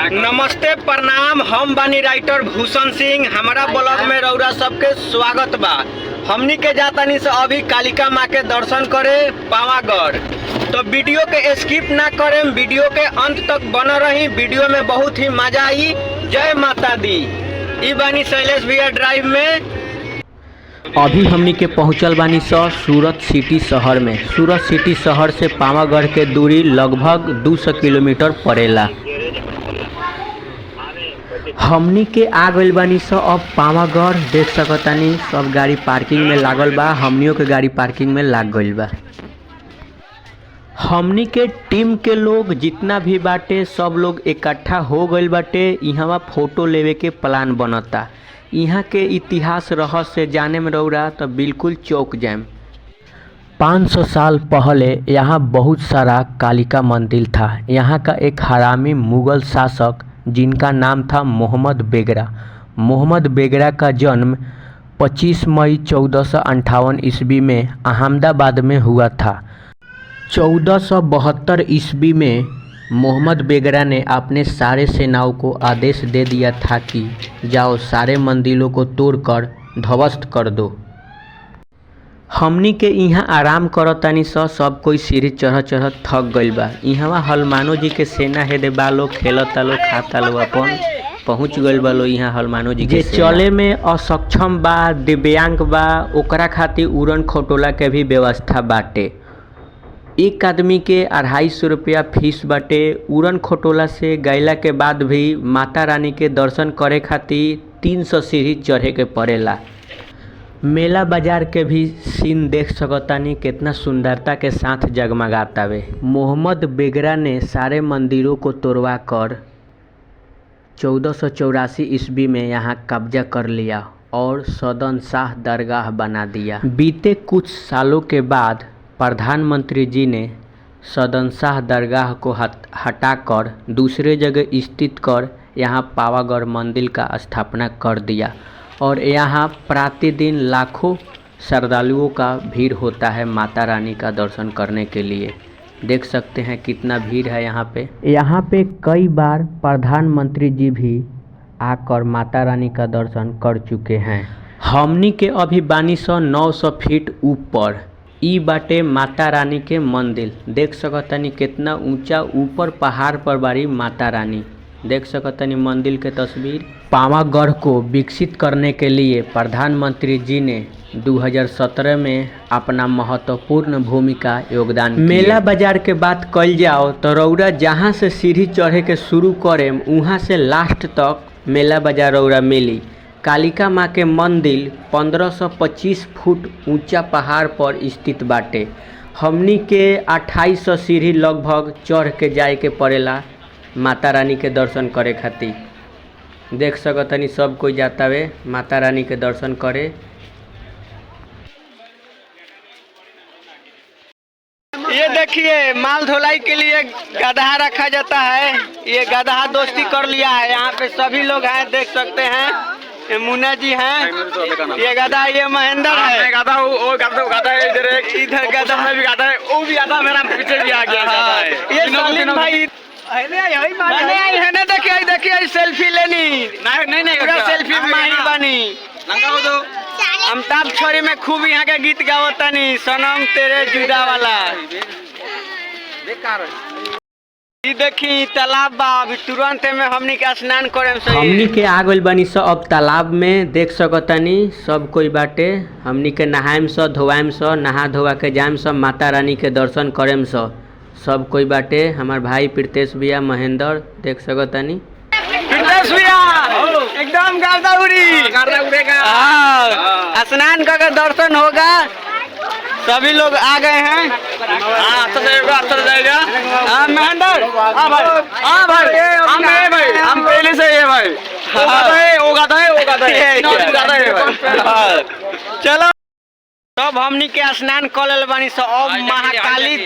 नमस्ते प्रणाम। हम बानी राइटर भूषण सिंह। हमारा ब्लॉग में रउरा सबके स्वागत बा। हमनी के जातानी से अभी कालिका माँ के दर्शन करे पावागढ़। तो वीडियो के स्किप ना करें, वीडियो के अंत तक बना रही। वीडियो में बहुत ही मजा आई। जय माता दी। ई बानी शैलेश भैया ड्राइव में। अभी हमनी के पहुँचल बानी सूरत सिटी शहर में। सूरत सिटी शहर से पावागढ़ के दूरी लगभग 200 किलोमीटर पड़ेला। हमनी के आ गइल बानी अब पावागढ़। देख सकतानी सब गाड़ी पार्किंग में लागल बा। हमनियों के गाड़ी पार्किंग में लाग गइल बा। हमनी के टीम के लोग जितना भी बाटे सब लोग इकट्ठा हो गइल बाटे। इहवा फोटो लेवे के प्लान बनता। यहाँ के इतिहास रहस्य जाने में रउरा तो बिल्कुल चौंक जाएम। 500 साल पहले यहाँ बहुत सारा कालिका मंदिर था। यहाँ का एक हरामी मुगल शासक जिनका नाम था मोहम्मद बेगरा। मोहम्मद बेगरा का जन्म 25 मई 1458 ईस्वी में अहमदाबाद में हुआ था। 1472 ईस्वी में मोहम्मद बेगरा ने अपने सारे सेनाओं को आदेश दे दिया था कि जाओ सारे मंदिरों को तोड़कर ध्वस्त कर दो। हमनी के यहाँ आराम करतानी सब कोई सीढ़ी चढ़ थक गइल बा। यहाँ हनुमानो जी के सेना हेदे बालो खेलता लो खाता लो अपन पहुँच गइल बालो। यहाँ हनुमानो जी के चले में असक्षम बा, दिव्यांग बा, ओकरा खातिर उड़न खटोला के भी व्यवस्था बाटे। एक आदमी के 250 रुपया फीस बाटे। उड़न खटोला से गइला के बाद भी माता रानी के दर्शन करे खातिर 300 सीढ़ी चढ़े के पड़ेला। मेला बाजार के भी सीन देख सकतानी कितना सुंदरता के साथ जगमगातावे। मोहम्मद बेगरा ने सारे मंदिरों को तोड़वा कर 1484 ईस्वी में यहाँ कब्जा कर लिया और सदन शाह दरगाह बना दिया। बीते कुछ सालों के बाद प्रधानमंत्री जी ने सदन शाह दरगाह को हटाकर दूसरे जगह स्थित कर यहाँ पावागढ़ मंदिर का स्थापना कर दिया और यहाँ प्रतिदिन लाखों श्रद्धालुओं का भीड़ होता है माता रानी का दर्शन करने के लिए। देख सकते हैं कितना भीड़ है यहाँ पे। यहाँ पे कई बार प्रधानमंत्री जी भी आकर माता रानी का दर्शन कर चुके हैं। हमनी के अभी बानी 900 फीट ऊपर। ई बाटे माता रानी के मंदिर। देख सकतानी कितना ऊंचा ऊपर पहाड़ पर बारी माता रानी। देख सकतानी मंदिर के तस्वीर। पावागढ़ को विकसित करने के लिए प्रधानमंत्री जी ने 2017 में अपना महत्वपूर्ण भूमिका योगदान किया। मेला बाजार के बात कल जाओ तो रउरा जहाँ से सीढ़ी चढ़े के शुरू करेम वहाँ से लास्ट तक मेला बाजार रउरा मिली। कालिका माँ के मंदिर 1525 फुट ऊंचा पहाड़ पर स्थित बाटे। हमनी के 2800 सीढ़ी लगभग चढ़ के जाए के पड़ेला माता रानी के दर्शन करे खातिर। देख सकतनी सब कोई जाता वे माता रानी के दर्शन करे। ये देखिए माल ढुलाई के लिए गधा रखा जाता है। ये गधा दोस्ती कर लिया है। यहाँ पे सभी लोग हैं, देख सकते हैं। ये मुन्ना जी हैं। ये गधा, ये महेंद्र है। गधा वो गधा है इधर गधा भी गधा है, वो भी गधा मेरा पीछे भी आ गया। ये सलीम भाई देखिए सेल्फी लेनी। नहीं पूरा सेल्फी माही बनी। अमिताभ छोरी में खूब यहाँ के गीत गावतानी सनम तेरे जुदा वाला। ये देखी तालाब बा। अभी तुरंत में हमनी के स्नान करे। हमनी के आ गइल बानी अब तालाब में। देख सकतानी सब कोई बाटे। हमनी के नहाएम धोआम नहा धोआ के जाएम माता रानी के दर्शन करेम सब कोई बाटे। हमार भाई प्रीतेश भैया महेंद्र देख सकतानी। प्रीतेश भैया एकदम गर्दा उड़ेगा। स्नान करके दर्शन होगा। सभी लोग आ गए हैं। महेंद्र हम पहले से ये भाई चलो तब हमनी के स्नान कर लेल बानी। अब महाकाली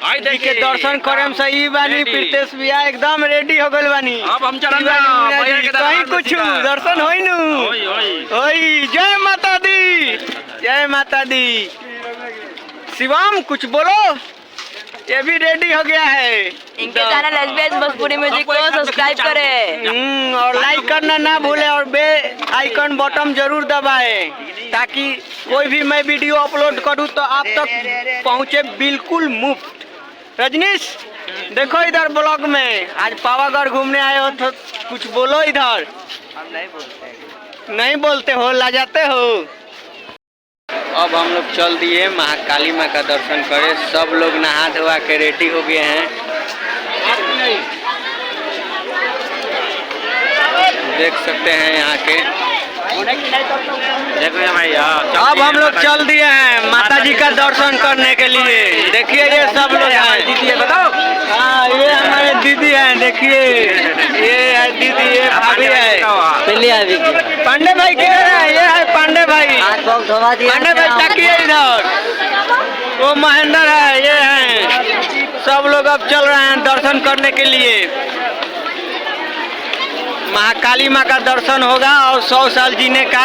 जी के दर्शन करम सही बानी। प्रीतेश भैया एकदम रेडी हो गइल बानी। अब हम चलन कहीं कुछ दर्शन होई नु होई। जय माता दी, जय माता दी। शिवम कुछ बोलो। ये भी रेडी हो गया है। इनके चैनल एसबीएस भोजपुरी म्यूजिक को सब्सक्राइब करें और लाइक करना ना भूले और बे आइकन बटन जरूर दबाएं ताकि कोई भी मैं वीडियो अपलोड करूं तो आप तक पहुंचे बिल्कुल मुफ्त। रजनीश देखो इधर ब्लॉग में आज पावागढ़ घूमने आए हो तो कुछ बोलो इधर। हम नहीं बोलते हो, लाजाते हो। अब हम लोग चल दिए महाकाली माँ का दर्शन करे। सब लोग नहा धोआ के रेडी हो गए हैं। देख सकते हैं यहाँ के। देखो भैया अब हम लोग चल दिए हैं माता जी का दर्शन करने के लिए। देखिए ये सब लोग हैं। दीदी है बताओ। हाँ ये हमारे दीदी हैं। देखिए ये है दीदी, ये भाभी है। पांडे भाई किधर है? ये है पांडे भाई। पांडे भाई ताकिए इधर। वो महेंद्र है, ये है। सब लोग अब चल रहे हैं दर्शन करने के लिए। महाकाली माँ का दर्शन होगा और 100 साल जीने का।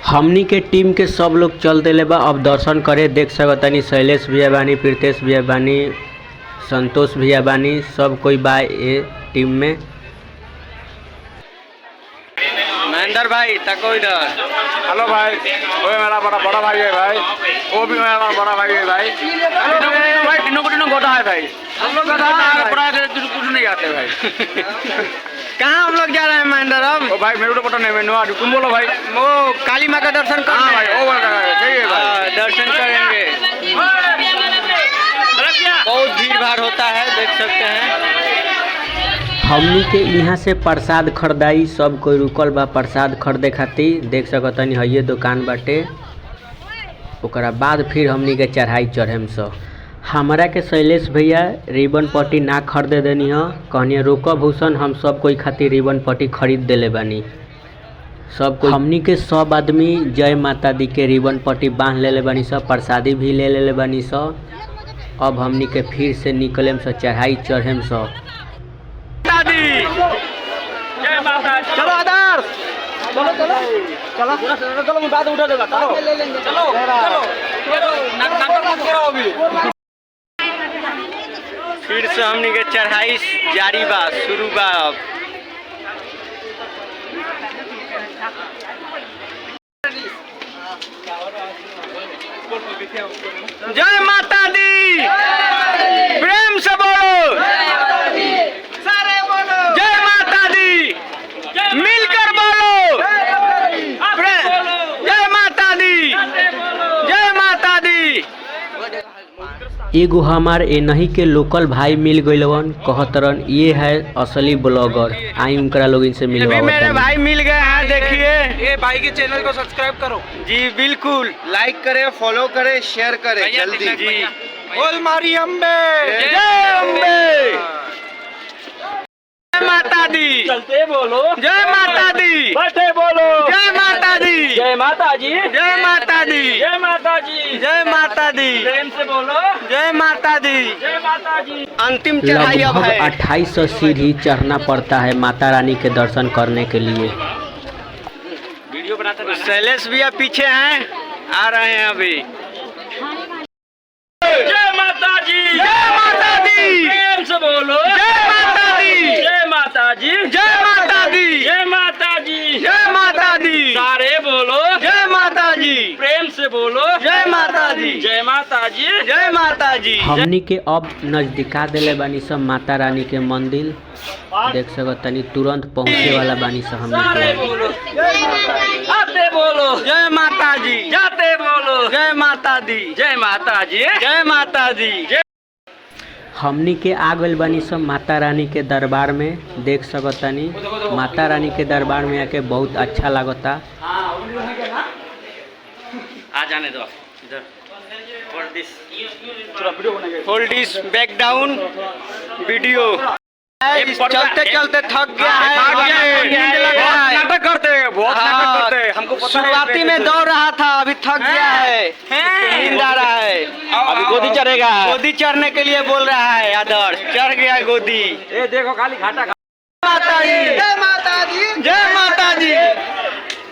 हमनी के टीम के सब लोग चल दिले बा अब दर्शन करे। देख सकतानी शैलेश भैया बानी, प्रीतेश भैया बानी, संतोष भैया बानी, सब कोई बा ये टीम में। महेंद्र भाई तको इधर। हेलो भाई, वो मेरा बड़ा भाई है भाई, वो भी मेरा बड़ा भाई है भाई। तीनों गोटा है भाई। हम लोग गोटा है, बड़ा कुछ नहीं आते भाई। कहाँ हम लोग जा रहे हैं महेंद्र? अब ओ भाई मेरे को पता नहीं, मैं तुम बोलो भाई। वो काली माँ का दर्शन करना। हाँ भाई, ओ सही है भाई, दर्शन करेंगे। बहुत भीड़ भाड़ होता है, देख सकते हैं। हमनी के यहाँ से प्रसाद खरीदाई, सब कोई रुकल बा प्रसाद खरीदे खातिर। देख सकतनी है ये दुकान बाटे। ओकरा बाद फिर हमनी के चढ़ाई चढ़ेम। सब हमारा के शैलेश भैया रिबन पट्टी ना खरीदे देनी है, कहनी रोक भूषण हम सब कोई खातिर रिबन पट्टी खरीद देले बानी। सब कोई हमनी के सब आदमी जय माता दी के रिबन पट्टी बांध लेले बानी सब, प्रसादी भी ले लेले बानी सब। अब हमनी के फिर से निकलेम सब, चढ़ाई चढ़ेम सब। चलो आदर्श, चलो मैं बात उठा देगा। चलो फिर से हमनी के चढ़ाई जारी बा, शुरू बा। अब जय माता दी, प्रेम से बोलो, सारे बोलो जय माता दी, मिलकर बोलो, जय माता दी, जय माता दी। एगो हमार नहीं के लोकल भाई मिल गइलवन, कहतरन ये है असली ब्लॉगर। आई उनकरा लोग इनसे मिलवा। मेरे भाई मिल गए हैं। देखिए ये भाई के चैनल को सब्सक्राइब करो जी, बिल्कुल लाइक करें, फॉलो करें, शेयर करें जल्दी जी। बोल मारी अम्बे, जय अम्बे, जय माता दी, चलते बोलो, जय माता दी, बैठे बोलो, जय माता दी, जय माता जी, जय माता दी, जय माता जी, जय माता दी, प्रेम से बोलो, जय माता दी, जय माता जी। अंतिम चढ़ाई अब लगभग है। 2800 सीढ़ी चढ़ना पड़ता है माता रानी के दर्शन करने के लिए। वीडियो बनाते शैलेश भैया पीछे हैं, आ रहे हैं अभी। जय माता जी, जय माता दी, प्रेम से बोलो, जय माता दी, जय माता जी, जय माता दी, जय माता जी, जय माता दी, सारे बोलो, जय माता जी, प्रेम से बोलो, जय माता दी, जय माता जी, जय माता जी। हमनी के अब नजदीका दिले बानी सब माता रानी के मंदिर। देख सकतनी तुरंत पहुँचे वाला बानी सब हमनी सारे के। बोलो, आते बोलो, जय माता जी, जाते बोलो, जय माता दी, जय माता जी, जय माता दी। हमनी के आ गइल बानी सब माता रानी के दरबार में। देख सकतनी माता रानी के दरबार में आके बहुत अच्छा लगता। आ जाने दो इधर। Hold this back down video. चलते चलते थक गया है, नींद लग रहा है। नाटक करते हैं, बहुत नाटक करते हैं, हमको पता है। शुरुआती में दौड़ रहा था, अभी थक गया है, नींद आ रहा है। अभी गोदी चढ़ेगा। गोदी चढ़ने के लिए बोल रहा है आदर्श, चढ़ गया गोदी। ये देखो खाली घाटा। माता जी, जय माता जी, जय माता जी,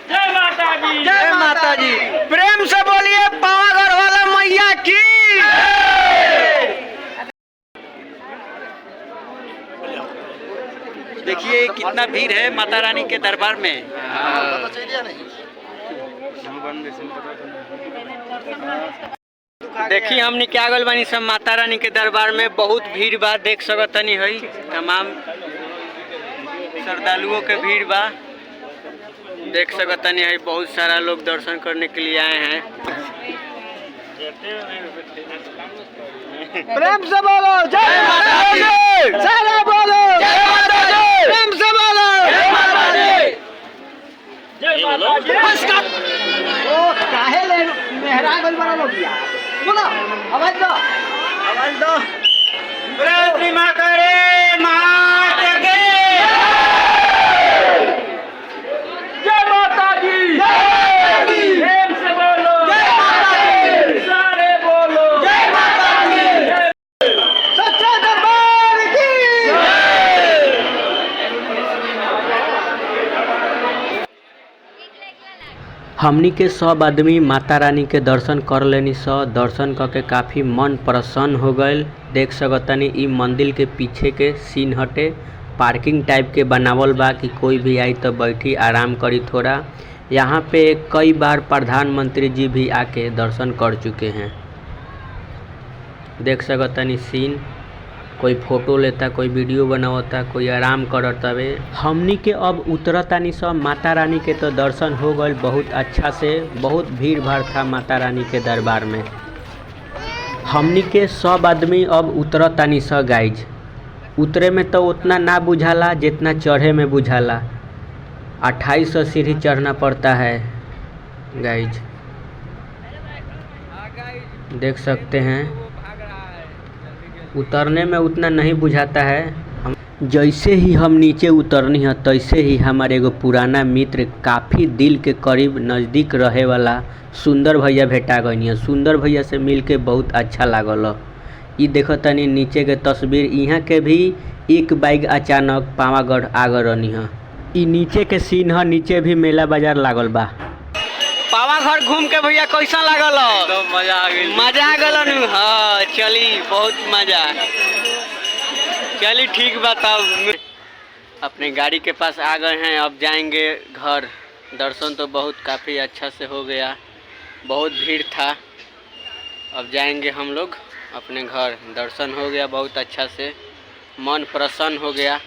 जय माता जी, जय माता जी। प्रेम से बोलिए पावागढ़ वाला भीड़ है माता रानी के दरबार में। देखी हमनी के आगल बानी सब माता रानी के दरबार में, बहुत भीड़ बा, देख सकतनी है तमाम श्रद्धालुओं के भीड़ बा, देख सकतनी है बहुत सारा लोग दर्शन करने के लिए आए हैं। प्रेम से बोलो जय माता दी, सारा बोलो जय माता दी, प्रेम से बोलो जय माता दी, जय माता दी। ओ काहे ले मेहरा गल बड़ा लोग या बोलो, आवाज दो, आवाज दो। प्रतिमा करे माता के जय माता दी, प्रेम से बोलो जय माता दी, सारे बोलो जय माता दी, सच्चा दरबार की हमनी के सब आदमी माता रानी के दर्शन कर लेनी दर्शन करके काफ़ी मन प्रसन्न हो गए। देख सकतनी इ मंदिर के पीछे के सीन हटे, पार्किंग टाइप के बनावल बा कि कोई भी आई तो बैठी आराम करी थोड़ा। यहाँ पे कई बार प्रधानमंत्री जी भी आके दर्शन कर चुके हैं। देख सकतनी सीन, कोई फोटो लेता, कोई वीडियो बनावता, कोई आराम करता वे। हमनी के अब उतरतानी सब माता रानी के तो दर्शन हो गए बहुत अच्छा से, बहुत भीड़ भाड़ था माता रानी के दरबार में। हमनी के सब आदमी अब उतरतानी सब गाइज। उतरे में तो उतना ना बुझाला जितना चढ़े में बुझाला। 2800 सीढ़ी चढ़ना पड़ता है गाइज, देख सकते हैं। उतरने में उतना नहीं बुझाता है। जैसे ही हम नीचे उतरनी है तैसे ही हमारे एगो पुराना मित्र, काफ़ी दिल के करीब नज़दीक रहे वाला सुंदर भैया भेटा गई है। सुंदर भैया से मिल के बहुत अच्छा लागल। ये देखो तनी नीचे के तस्वीर, यहाँ के भी एक बाइक अचानक पावागढ़ आ गई है। ये नीचे के सीन है, नीचे भी मेला बाजार लागल बा। पावागढ़ घूम के भैया कैसा लागल? तो मजा आ गई, मजा आ गल नु। हाँ चली, बहुत मजा। चली ठीक बा, तब अपने गाड़ी के पास आ गए हैं, अब जाएंगे घर। दर्शन तो बहुत काफ़ी अच्छा से हो गया, बहुत भीड़ था। अब जाएंगे हम लोग अपने घर। दर्शन हो गया बहुत अच्छा से, मन प्रसन्न हो गया।